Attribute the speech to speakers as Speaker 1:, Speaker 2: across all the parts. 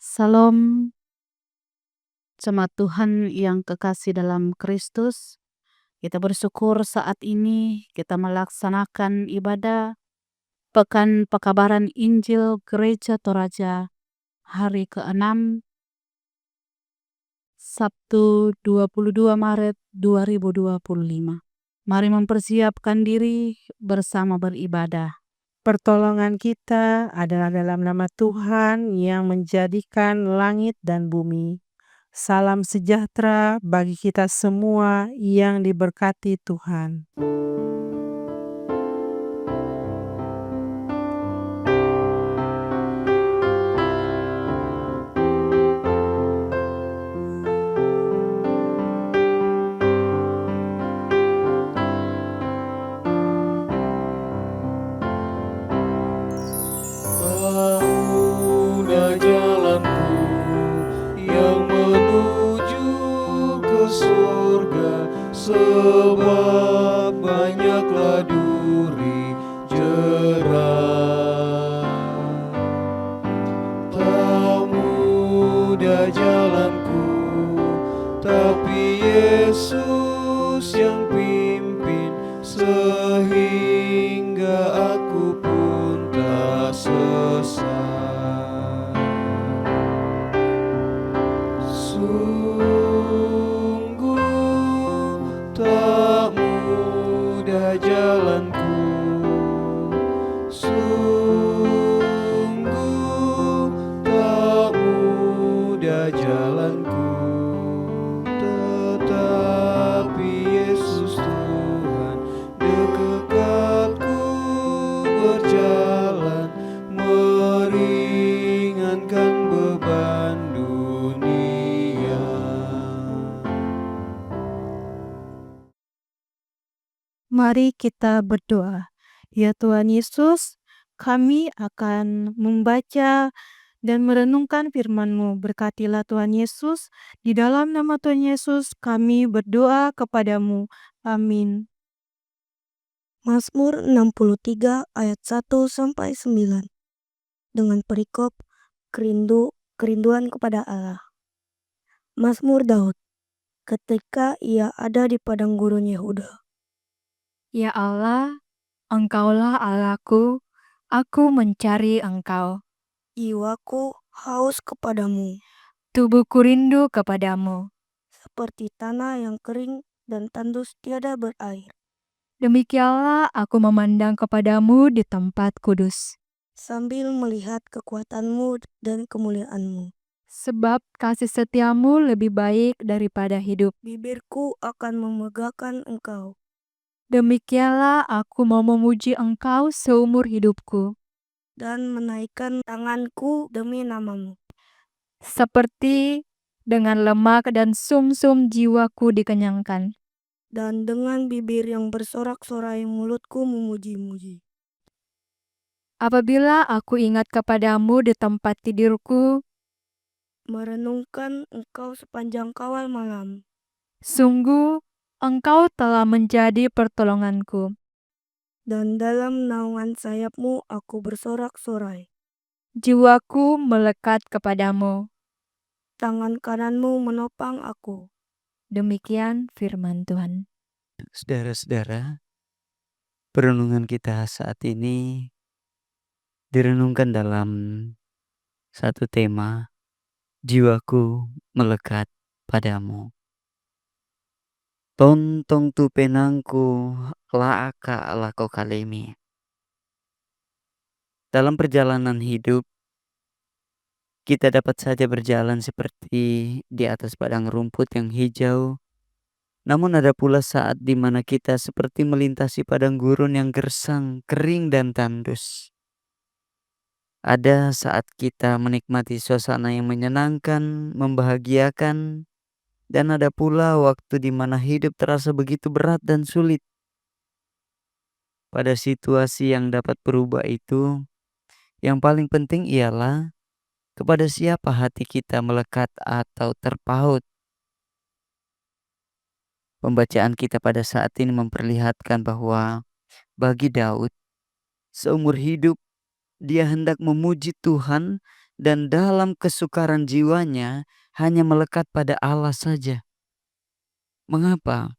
Speaker 1: Salam, jemaat Tuhan yang kekasih dalam Kristus. Kita bersyukur saat ini kita melaksanakan ibadah Pekan Pekabaran Injil Gereja Toraja hari ke-6, Sabtu 22 Maret 2025. Mari mempersiapkan diri bersama beribadah.
Speaker 2: Pertolongan kita adalah dalam nama Tuhan yang menjadikan langit dan bumi. Salam sejahtera bagi kita semua yang diberkati Tuhan.
Speaker 3: Mudah jalanku yang menuju ke surga, sebab banyaklah duri jerat. Tak mudah jalanku, tapi Yesus yang pimpin, sehingga aku pun tak sesat. Sungguh tak mudah jalanku, sungguh tak mudah jalanku, tetapi Yesus Tuhan dekatku berjalan, meringankan beban dunia.
Speaker 2: Mari kita berdoa. Ya Tuhan Yesus, kami akan membaca dan merenungkan firman-Mu. Berkatilah Tuhan Yesus. Di dalam nama Tuhan Yesus kami berdoa kepadamu. Amin.
Speaker 4: Mazmur 63 ayat 1-9 dengan perikop kerinduan kepada Allah. Mazmur Daud ketika ia ada di padang gurun Yehuda.
Speaker 5: Ya Allah, Engkaulah Allahku, aku mencari Engkau.
Speaker 4: Jiwaku haus kepadamu,
Speaker 5: Tubuhku rindu kepadamu.
Speaker 4: seperti tanah yang kering dan tandus tiada berair.
Speaker 5: Demikianlah aku memandang kepadamu di tempat kudus.
Speaker 4: Sambil melihat kekuatanmu dan kemuliaanmu,
Speaker 5: Sebab kasih setiamu lebih baik daripada hidup.
Speaker 4: bibirku akan memegahkan Engkau.
Speaker 5: Demikianlah aku mau memuji Engkau seumur hidupku.
Speaker 4: Dan menaikkan tanganku demi namamu.
Speaker 5: Seperti dengan lemak dan sumsum jiwaku dikenyangkan.
Speaker 4: Dan dengan bibir yang bersorak-sorai mulutku memuji-muji.
Speaker 5: Apabila aku ingat kepadamu di tempat tidurku,
Speaker 4: Merenungkan Engkau sepanjang kawal malam.
Speaker 5: sungguh Engkau telah menjadi pertolonganku.
Speaker 4: Dan dalam naungan sayapmu aku bersorak-sorai.
Speaker 5: Jiwaku melekat kepadamu.
Speaker 4: Tangan kananmu menopang aku.
Speaker 5: Demikian firman Tuhan.
Speaker 3: Saudara-saudara, perenungan kita saat ini direnungkan dalam satu tema, jiwaku melekat padamu. Tontong tu penangku laaka lako kalemi. Dalam perjalanan hidup, kita dapat saja berjalan seperti di atas padang rumput yang hijau. Namun ada pula saat di mana kita seperti melintasi padang gurun yang gersang, kering dan tandus. Ada saat kita menikmati suasana yang menyenangkan, membahagiakan, dan ada pula waktu di mana hidup terasa begitu berat dan sulit. Pada situasi yang dapat berubah itu, yang paling penting ialah kepada siapa hati kita melekat atau terpaut. Pembacaan kita pada saat ini memperlihatkan bahwa bagi Daud, seumur hidup dia hendak memuji Tuhan dan dalam kesukaran jiwanya hanya melekat pada Allah saja. Mengapa?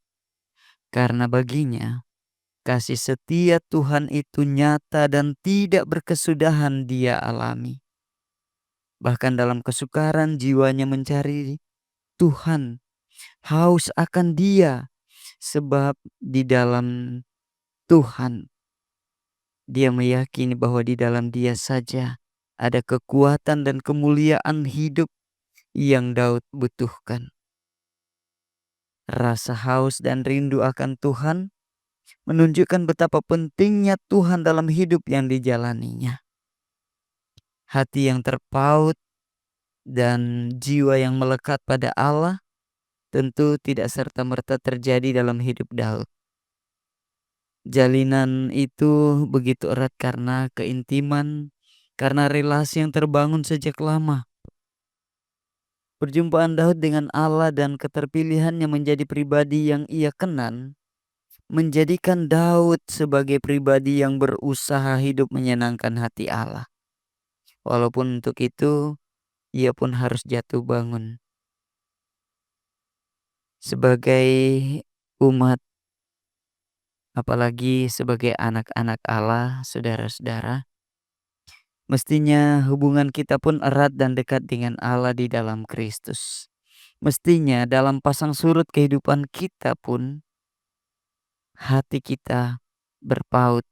Speaker 3: Karena baginya kasih setia Tuhan itu nyata dan tidak berkesudahan dia alami. Bahkan dalam kesukaran jiwanya mencari Tuhan, haus akan Dia, sebab di dalam Tuhan dia meyakini bahwa di dalam Dia saja ada kekuatan dan kemuliaan hidup yang Daud butuhkan. Rasa haus dan rindu akan Tuhan menunjukkan betapa pentingnya Tuhan dalam hidup yang dijalaninya. Hati yang terpaut dan jiwa yang melekat pada Allah tentu tidak serta-merta terjadi dalam hidup Daud. Jalinan itu begitu erat karena keintiman, karena relasi yang terbangun sejak lama. Perjumpaan Daud dengan Allah dan keterpilihannya menjadi pribadi yang ia kenal menjadikan Daud sebagai pribadi yang berusaha hidup menyenangkan hati Allah. Walaupun untuk itu ia pun harus jatuh bangun. Sebagai umat, apalagi sebagai anak-anak Allah, saudara-saudara, mestinya hubungan kita pun erat dan dekat dengan Allah di dalam Kristus. Mestinya dalam pasang surut kehidupan kita pun hati kita berpaut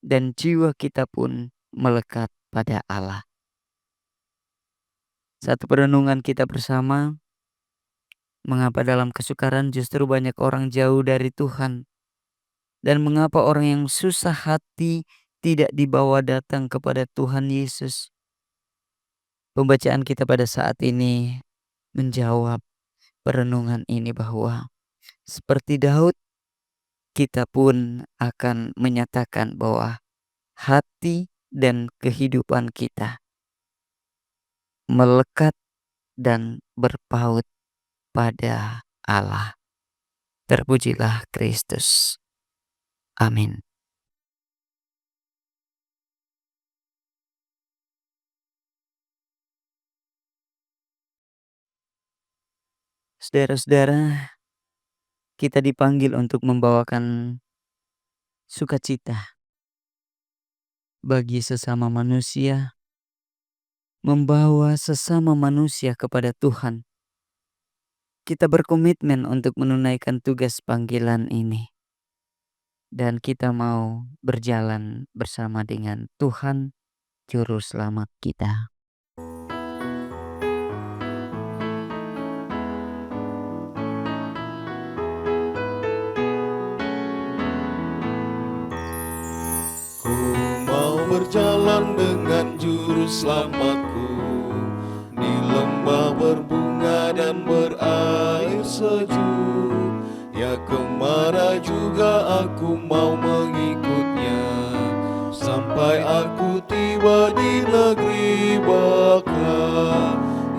Speaker 3: dan jiwa kita pun melekat pada Allah. Satu perenungan kita bersama, mengapa dalam kesukaran justru banyak orang jauh dari Tuhan? Dan mengapa orang yang susah hati tidak dibawa datang kepada Tuhan Yesus? Pembacaan kita pada saat ini menjawab perenungan ini bahwa seperti Daud, kita pun akan menyatakan bahwa hati dan kehidupan kita melekat dan berpaut pada Allah. Terpujilah Kristus. Amin. Saudara-saudara, kita dipanggil untuk membawakan sukacita bagi sesama manusia, membawa sesama manusia kepada Tuhan. Kita berkomitmen untuk menunaikan tugas panggilan ini. Dan kita mau berjalan bersama dengan Tuhan, Juru Selamat kita.
Speaker 6: Ku mau berjalan dengan Juru Selamatku di lembah berbunga dan berair sejuk. Ya, kemana juga aku mau mengikutnya, sampai aku tiba di negeri Baka.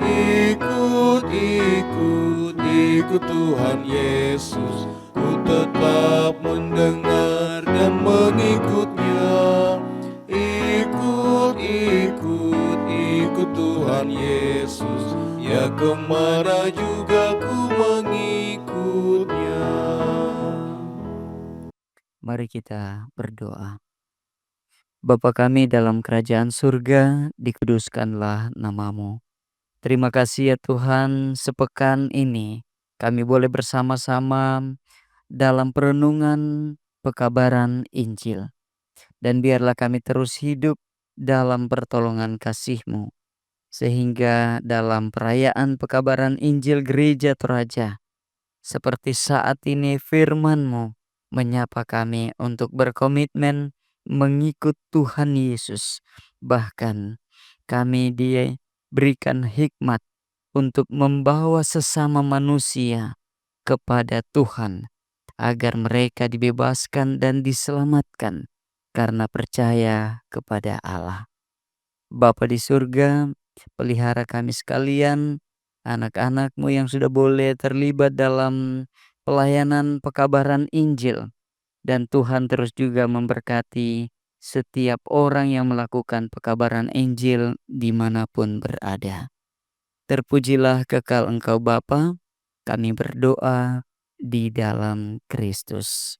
Speaker 6: Ikut, ikut, ikut Tuhan Yesus, ku tetap mendengar dan mengikutnya. Ikut, ikut, ikut Tuhan Yesus, ya kemana juga ku mengikutnya.
Speaker 3: Mari kita berdoa. Bapa kami dalam kerajaan surga, dikuduskanlah namamu. Terima kasih ya Tuhan, sepekan ini kami boleh bersama-sama dalam perenungan pekabaran Injil. Dan biarlah kami terus hidup dalam pertolongan kasih-Mu. Sehingga dalam perayaan pekabaran Injil Gereja Toraja, seperti saat ini firman-Mu menyapa kami untuk berkomitmen mengikut Tuhan Yesus. Bahkan kami diberikan hikmat untuk membawa sesama manusia kepada Tuhan, agar mereka dibebaskan dan diselamatkan karena percaya kepada Allah. Bapa di surga, pelihara kami sekalian, anak-anak-Mu yang sudah boleh terlibat dalam pelayanan pekabaran Injil. Dan Tuhan terus juga memberkati setiap orang yang melakukan pekabaran Injil dimanapun berada. Terpujilah kekal Engkau Bapa, kami berdoa di dalam Kristus.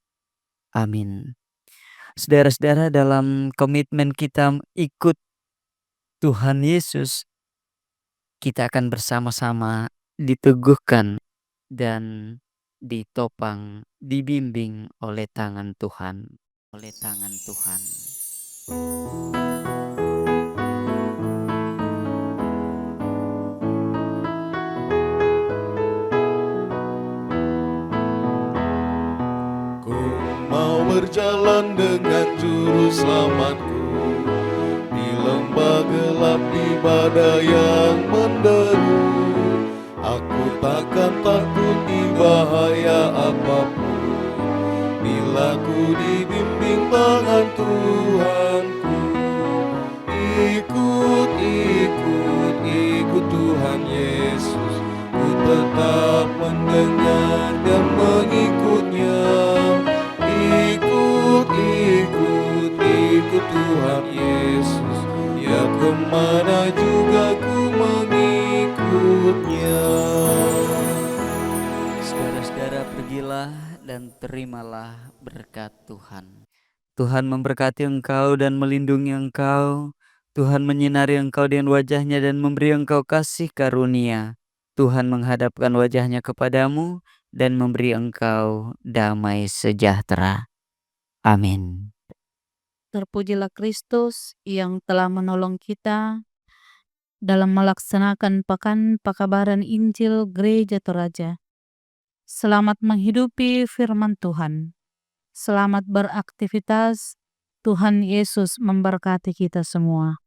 Speaker 3: Amin. Saudara-saudara, dalam komitmen kita ikut Tuhan Yesus, kita akan bersama-sama diteguhkan dan ditopang, dibimbing oleh tangan Tuhan. Oleh tangan Tuhan.
Speaker 6: Ku mau berjalan dengan juru selamatku di lembah gelap, di badai yang menderu. Aku takkan takut di bahaya apapun, bila ku dibimbing tangan Tuhanku. Ikut, ikut, ikut Tuhan Yesus, ku tetap mendengar dan mengikutnya. Ikut, ikut, ikut Tuhan Yesus, ya kemana juga ku mengikutnya.
Speaker 3: Saudara-saudara, pergilah dan terimalah berkat Tuhan. Tuhan memberkati engkau dan melindungi engkau. Tuhan menyinari engkau dengan wajah-Nya dan memberi engkau kasih karunia. Tuhan menghadapkan wajah-Nya kepadamu dan memberi engkau damai sejahtera. Amin.
Speaker 1: Terpujilah Kristus yang telah menolong kita dalam melaksanakan pekan pekabaran Injil Gereja Toraja. Selamat menghidupi firman Tuhan. Selamat beraktivitas. Tuhan Yesus memberkati kita semua.